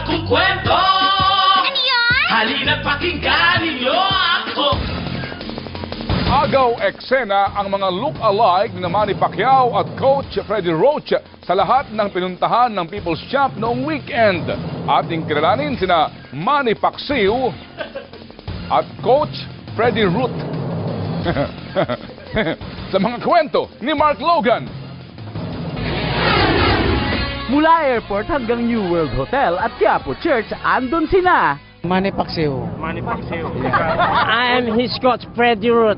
bagong kwento. Ano yun? Halina't pakinggan ninyo ako. Agaw eksena ang mga look-alike ni Manny Pacquiao at Coach Freddie Roach sa lahat ng pinuntahan ng People's Champ noong weekend. Ating kilalanin sina Manny Pacquiao at Coach Freddie Root. Sa mga kwento ni Mark Logan. Mula airport hanggang New World Hotel at Quiapo Church, andun sina Manny Pacquiao. I am his coach, Freddie Root.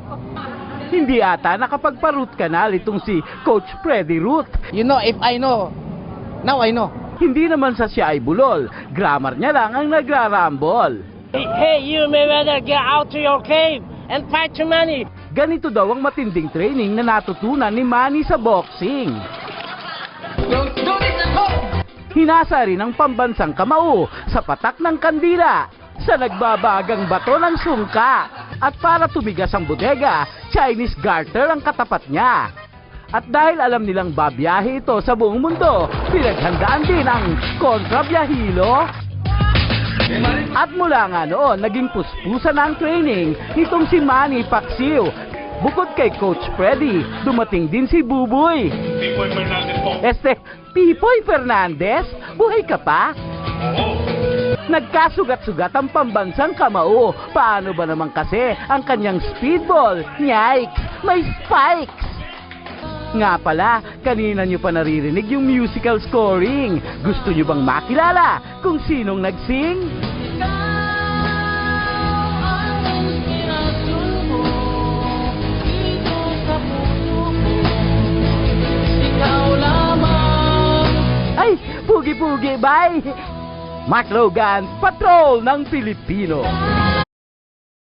Hindi ata nakapagpa-root canal itong si Coach Freddie Root. You know, if I know, now I know. Hindi naman sa siya ay bulol, grammar niya lang ang nagrarambol. Hey, you Mayweather, get out to your cave and fight your money. Ganito daw ang matinding training na natutunan ni Manny sa boxing. Hinasa rin ang pambansang kamao sa patak ng kandila, sa nagbabagang bato ng sungka, at para tumigas ang bodega, Chinese garter ang katapat niya. At dahil alam nilang babiyahe ito sa buong mundo, pinaghandaan din ang kontrabiyahilo. At mula nga noon, naging puspusan na ang training nitong si Manny Pacquiao. Bukod kay Coach Freddie, dumating din si Buboy. Pipoy Fernandez po. Pipoy Fernandez? Buhay ka pa? Nagkasugat-sugat ang pambansang kamao. Paano ba naman kasi ang kanyang speedball? Yikes! May spikes! Nga pala, kanina nyo pa naririnig yung musical scoring. Gusto nyo bang makilala kung sinong nagsing? Ay, pugi-pugi, bye! Mark Logan, Patrol ng Pilipino.